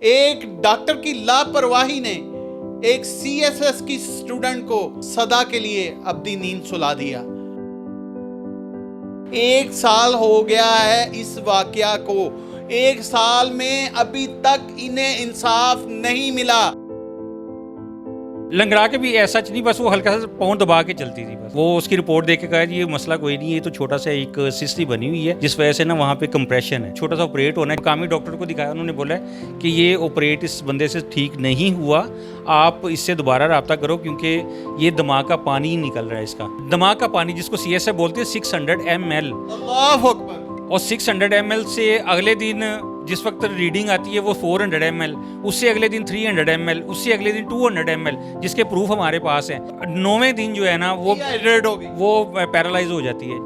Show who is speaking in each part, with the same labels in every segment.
Speaker 1: एक डॉक्टर की लापरवाही ने एक सीएसएस की स्टूडेंट को सदा के लिए अब्दी नींद सुला दिया। 1 साल हो गया है इस वाकया को। 1 साल में अभी तक इन्हें इंसाफ नहीं मिला।
Speaker 2: लंगड़ा के भी ऐसा नहीं, बस वो हल्का सा पाँव दबा के चलती थी। बस वो उसकी रिपोर्ट देख के कहा ये मसला कोई नहीं है, ये तो छोटा सा एक सिस्ट ही बनी हुई है जिस वजह से ना वहाँ पे कंप्रेशन है, छोटा सा ऑपरेट होना है। मकामी डॉक्टर को दिखाया, उन्होंने बोला कि ये ऑपरेट इस बंदे से ठीक नहीं हुआ, आप इससे दोबारा रब्ता करो क्योंकि ये दिमाग का पानी ही निकल रहा है। इसका दिमाग का पानी जिसको CSF बोलते हैं 600 ml,
Speaker 1: अल्लाह अकबर।
Speaker 2: और 600 ml से अगले दिन जिस वक्त रीडिंग आती है वो 400 ml, उससे अगले दिन 300 ml, उससे अगले दिन 200 ml, जिसके प्रूफ हमारे पास हैं। 9वें दिन जो है ना वो पैरालाइज हो जाती है।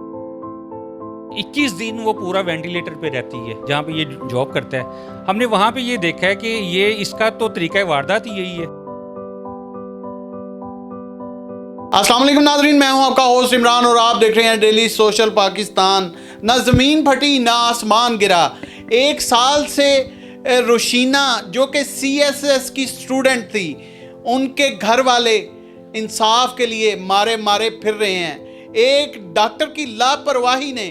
Speaker 2: 21 दिन वो पूरा वेंटिलेटर पे रहती है जहाँ पे ये जॉब करता है। हमने वहाँ पे ये देखा है कि ये इसका तो तरीका वारदात ही यही है।
Speaker 1: अस्सलाम वालेकुम नाज़रीन, मैं हूं आपका होस्ट इमरान और आप देख रहे हैं डेली सोशल पाकिस्तान। ना ज़मीन फटी ना आसमान गिरा। 1 साल से रोशीना जो कि CSS की स्टूडेंट थी, उनके घर वाले इंसाफ के लिए मारे मारे फिर रहे हैं। एक डॉक्टर की लापरवाही ने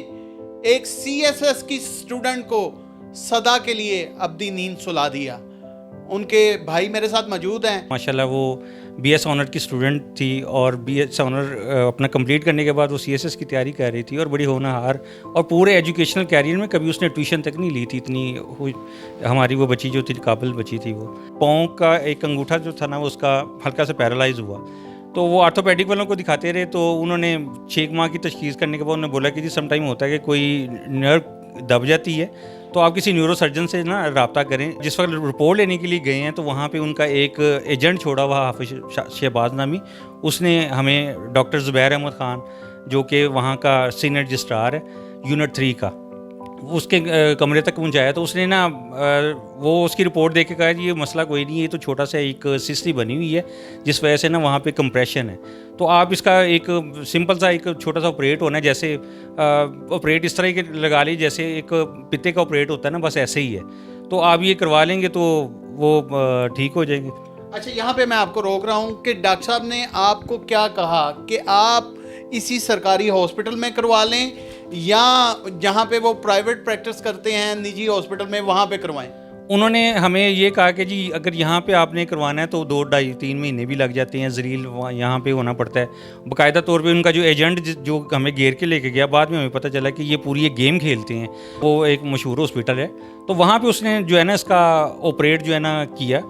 Speaker 1: एक CSS की स्टूडेंट को सदा के लिए अब्दी नींद सुला दिया। उनके भाई मेरे साथ मौजूद हैं।
Speaker 2: माशाल्लाह वो BS ऑनर की स्टूडेंट थी और BS ऑनर अपना कंप्लीट करने के बाद वो CSS की तैयारी कर रही थी और बड़ी होनहार, और पूरे एजुकेशनल कैरियर में कभी उसने ट्यूशन तक नहीं ली थी। इतनी हमारी वो बच्ची जो थी काबिल बच्ची थी। वो पाँव का एक अंगूठा जो था ना वो उसका हल्का सा पैरालाइज हुआ, तो वो ऑर्थोपेडिक वालों को दिखाते रहे, तो उन्होंने 6 माह की तशखीस करने के बाद उन्होंने बोला कि जी सम टाइम होता है कि कोई नर्व दब जाती है, तो आप किसी न्यूरो सर्जन से ना रब्ता करें। जिस वक्त रिपोर्ट लेने के लिए गए हैं तो वहाँ पे उनका एक एजेंट छोड़ा हुआ हाफिज शहबाज नामी, उसने हमें डॉक्टर ज़ुबैर अहमद ख़ान जो कि वहाँ का सीनियर रजिस्ट्रार है यूनिट 3 का, उसके कमरे तक पहुँचाया। तो उसने ना वो उसकी रिपोर्ट देख के कहा कि ये मसला कोई नहीं है, ये तो छोटा सा एक सिस्ट ही बनी हुई है जिस वजह से ना वहाँ पे कंप्रेशन है, तो आप इसका एक सिंपल सा एक छोटा सा ऑपरेट होना है। जैसे ऑपरेट इस तरह के लगा ली जैसे एक पित्ते का ऑपरेट होता है ना, बस ऐसे ही है। तो आप ये करवा लेंगे तो वो ठीक हो जाएंगे।
Speaker 1: अच्छा, यहाँ पे मैं आपको रोक रहा हूँ कि डॉक्टर साहब ने आपको क्या कहा कि आप इसी सरकारी हॉस्पिटल में करवा लें या जहाँ पे वो प्राइवेट प्रैक्टिस करते हैं निजी हॉस्पिटल में वहाँ पे करवाएं?
Speaker 2: उन्होंने हमें ये कहा कि जी अगर यहाँ पे आपने करवाना है तो 2, 2.5, 3 महीने भी लग जाते हैं। जरील यहाँ पे होना पड़ता है बाकायदा तौर पे। उनका जो एजेंट जो हमें घेर के लेके गया, बाद में हमें पता चला कि ये पूरी एक गेम खेलते हैं। वो एक मशहूर हॉस्पिटल है, तो वहाँ पे उसने जो है ना इसका ऑपरेट जो है ना किया,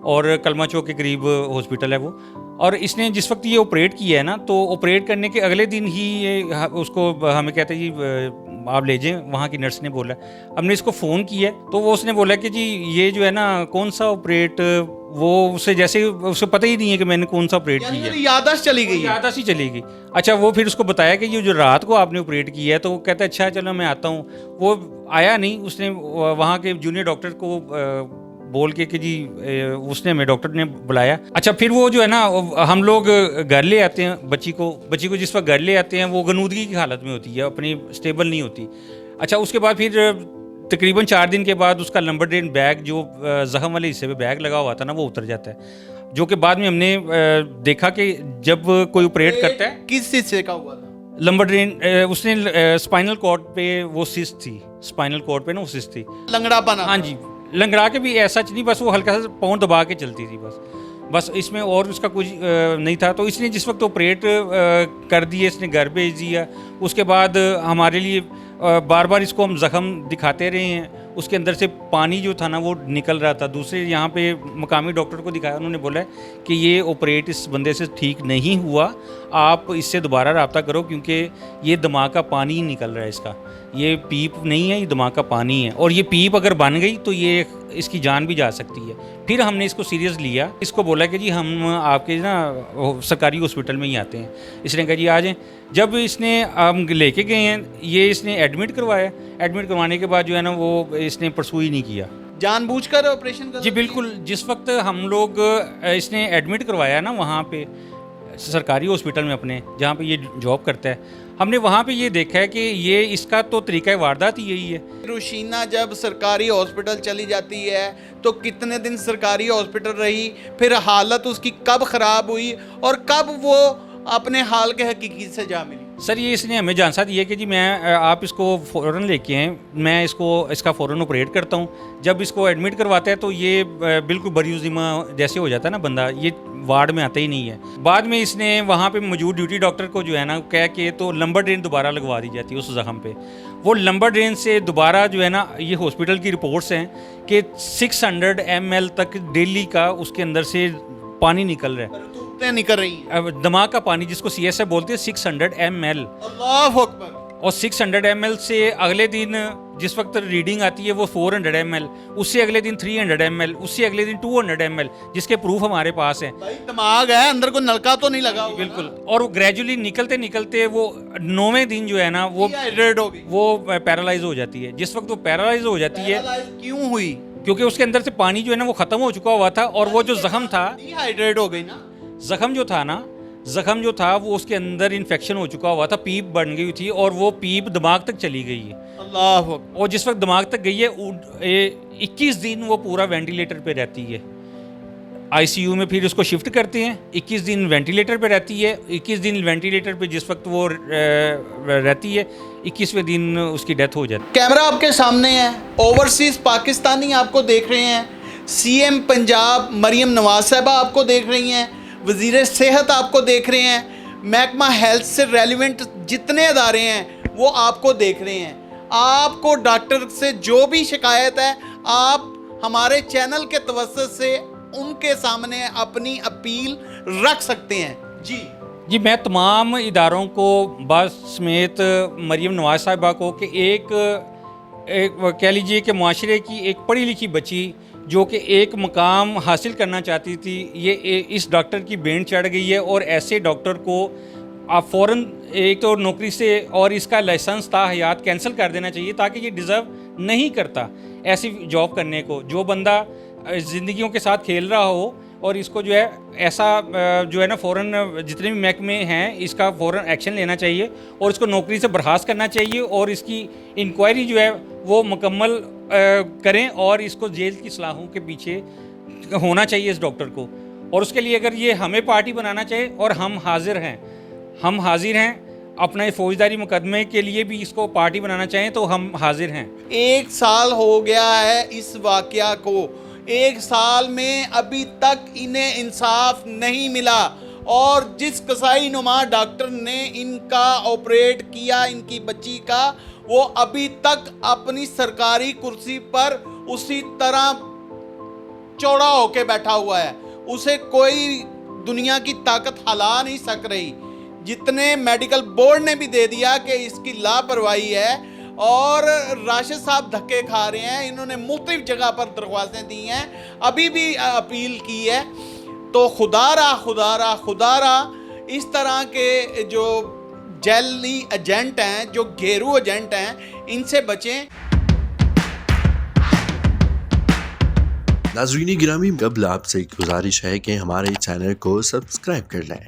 Speaker 2: और कलमा चौक के करीब हॉस्पिटल है वो। और इसने जिस वक्त ये ऑपरेट किया है ना, तो ऑपरेट करने के अगले दिन ही ये उसको हमें कहते हैं जी आप ले जाएं, वहाँ की नर्स ने बोला। हमने इसको फ़ोन किया तो वो उसने बोला कि जी ये जो है ना कौन सा ऑपरेट, वो उसे जैसे उसे पता ही नहीं है कि मैंने कौन सा ऑपरेट किया है।
Speaker 1: याददाश्त चली गई।
Speaker 2: याददाश्त ही चली गई। अच्छा, वो फिर उसको बताया कि ये जो रात को आपने ऑपरेट किया है, तो वो कहता है अच्छा चलो मैं आता हूँ। वो आया नहीं, उसने वहाँ के जूनियर डॉक्टर को बोल के कि जी उसने हमें डॉक्टर ने बुलाया। अच्छा, फिर वो जो है ना हम लोग घर ले आते हैं बच्ची को जिस वक्त घर ले आते हैं वो गनूदगी की हालत में होती है, अपनी स्टेबल नहीं होती। अच्छा, उसके बाद फिर तकरीबन 4 दिन के बाद उसका लंबर ड्रेन बैग जो जख्म वाले हिस्से पे बैग लगा हुआ था ना वो उतर जाता है, जो कि बाद में हमने देखा कि जब कोई ऑपरेट करता है।
Speaker 1: किस हिस्से का हुआ था?
Speaker 2: लंबर ड्रेन उसने स्पाइनल कॉर्ड पे वो सिस्ट थी, स्पाइनल कॉर्ड पे ना वो सिस्ट थी।
Speaker 1: लंगड़ापन?
Speaker 2: हाँ जी, लंगड़ा के भी ऐसा नहीं, बस वो हल्का सा पाँव दबा के चलती थी। बस इसमें और उसका कुछ नहीं था। तो इसने जिस वक्त ऑपरेट कर दिए, इसने घर भेज दिया। उसके बाद हमारे लिए बार बार इसको हम ज़ख़म दिखाते रहे हैं, उसके अंदर से पानी जो था ना वो निकल रहा था। दूसरे यहाँ पे मकामी डॉक्टर को दिखाया, उन्होंने बोला कि ये ऑपरेट इस बंदे से ठीक नहीं हुआ, आप इससे दोबारा रब्ता करो क्योंकि ये दिमाग का पानी ही निकल रहा है। इसका ये पीप नहीं है, ये दिमाग का पानी है, और ये पीप अगर बन गई तो ये इसकी जान भी जा सकती है। फिर हमने इसको सीरियस लिया, इसको बोला कि जी हम आपके ना सरकारी हॉस्पिटल में ही आते हैं। इसने कहा जी आ जाएं। जब इसने हम लेके गए हैं, ये इसने एडमिट करवाया। एडमिट करवाने के बाद जो है ना वो इसने परसू ही नहीं किया,
Speaker 1: जानबूझकर ऑपरेशन कर।
Speaker 2: जी बिल्कुल। जिस वक्त हम लोग इसने एडमिट करवाया ना वहाँ पे सरकारी हॉस्पिटल में अपने, जहाँ पे ये जॉब करता है, हमने वहाँ पे ये देखा है कि ये इसका तो तरीका वारदात ही यही है।
Speaker 1: रुशीना जब सरकारी हॉस्पिटल चली जाती है तो कितने दिन सरकारी हॉस्पिटल रही, फिर हालत उसकी कब ख़राब हुई और कब वो अपने हाल के हकीकत से जा मिली?
Speaker 2: सर ये इसने हमें जानसा दी है कि जी मैं आप इसको फ़ौरन लेके आएँ, मैं इसका फ़ौरन ऑपरेट करता हूँ। जब इसको एडमिट करवाते हैं तो ये बिल्कुल बरियुज़िमा जैसे हो जाता है ना बंदा, ये वार्ड में आता ही नहीं है। बाद में इसने वहाँ पे मौजूद ड्यूटी डॉक्टर को जो है ना कह के तो लंबर ड्रेन दोबारा लगवा दी जाती है उस ज़ख्म पे। वो लंबर ड्रेन से दोबारा जो है ना, ये हॉस्पिटल की रिपोर्ट्स हैं कि 600 ml तक डेली का उसके अंदर से पानी निकल रहा है।
Speaker 1: निकल रही हैं।
Speaker 2: अब दिमाग का पानी जिसको CSF बोलते हैं 600 ml,
Speaker 1: अल्लाह अकबर।
Speaker 2: और 600 ml से अगले दिन जिस वक्त रीडिंग आती है वो 400 ml, उससे अगले दिन 300 ml, उससे अगले दिन 200 ml, जिसके प्रूफ हमारे पास हैं।
Speaker 1: भाई दिमाग है, अंदर को नलका तो नहीं लगा होगा
Speaker 2: बिल्कुल। और वो ग्रेजुअली निकलते निकलते वो 9वें दिन जो है ना वो
Speaker 1: डिहाइड्रेट हो गई।
Speaker 2: वो पैरालाइज हो जाती है। जिस वक्त वो पैरालाइज हो जाती है,
Speaker 1: पैरालाइज क्यों हुई?
Speaker 2: क्योंकि उसके अंदर से पानी जो है ना वो ख़त्म हो चुका हुआ था, और वो जो ज़ख्म था,
Speaker 1: डिहाइड्रेट हो गई ना।
Speaker 2: ज़ख्म जो था वो उसके अंदर इन्फेक्शन हो चुका हुआ था, पीप बन गई थी, और वो पीप दिमाग तक चली गई है।
Speaker 1: अल्लाह अकबर।
Speaker 2: और जिस वक्त दिमाग तक गई है 21 दिन वो पूरा वेंटिलेटर पे रहती है। ICU में फिर उसको शिफ्ट करते हैं, 21 दिन वेंटिलेटर पे रहती है। 21 दिन वेंटिलेटर पे जिस वक्त वो रहती है, 21वें दिन उसकी डेथ हो जाती है।
Speaker 1: कैमरा आपके सामने है, ओवरसीज पाकिस्तानी आपको देख रहे हैं, CM पंजाब मरियम नवाज साहबा आपको देख रही हैं, वज़ीर सेहत आपको देख रहे हैं, महकमा हेल्थ से रेलिवेंट जितने अदारे हैं वो आपको देख रहे हैं। आपको डॉक्टर से जो भी शिकायत है, आप हमारे चैनल के तवज्जुह से उनके सामने अपनी अपील रख सकते हैं। जी,
Speaker 2: मैं तमाम इदारों को बस समेत मरियम नवाज साहिबा को कि एक कह लीजिए कि माशरे की एक पढ़ी लिखी बच्ची जो कि एक मकाम हासिल करना चाहती थी, ये इस डॉक्टर की बेंड चढ़ गई है, और ऐसे डॉक्टर को आप फ़ौरन एक तो नौकरी से और इसका लाइसेंस ता हयात कैंसिल कर देना चाहिए, ताकि ये डिज़र्व नहीं करता ऐसी जॉब करने को। जो बंदा ज़िंदगियों के साथ खेल रहा हो, और इसको जो है ऐसा जो है ना फ़ौरन जितने भी महकमे हैं इसका फ़ौरन एक्शन लेना चाहिए, और इसको नौकरी से बर्खास्त करना चाहिए, और इसकी इंक्वायरी जो है वो मुकम्मल करें, और इसको जेल की सलाहों के पीछे होना चाहिए इस डॉक्टर को। और उसके लिए अगर ये हमें पार्टी बनाना चाहिए, और हम हाजिर हैं अपने फौजदारी मुकदमे के लिए भी इसको पार्टी बनाना चाहें तो हम हाजिर हैं।
Speaker 1: 1 साल हो गया है इस वाकया को, 1 साल में अभी तक इन्हें इंसाफ नहीं मिला, और जिस कसाई नुमा डॉक्टर ने इनका ऑपरेट किया इनकी बच्ची का, वो अभी तक अपनी सरकारी कुर्सी पर उसी तरह चौड़ा होके बैठा हुआ है। उसे कोई दुनिया की ताकत हिला नहीं सक रही। जितने मेडिकल बोर्ड ने भी दे दिया कि इसकी लापरवाही है, और राशिद साहब धक्के खा रहे हैं। इन्होंने मुख्तलिफ जगह पर दरख्वास्तें दी हैं, अभी भी अपील की है। तो खुदारा इस तरह के जो जैली एजेंट हैं, जो घेरू एजेंट हैं, इनसे बचें।
Speaker 3: नाज़रीन गिरामी, कबल आपसे एक गुजारिश है कि हमारे चैनल को सब्सक्राइब कर लें।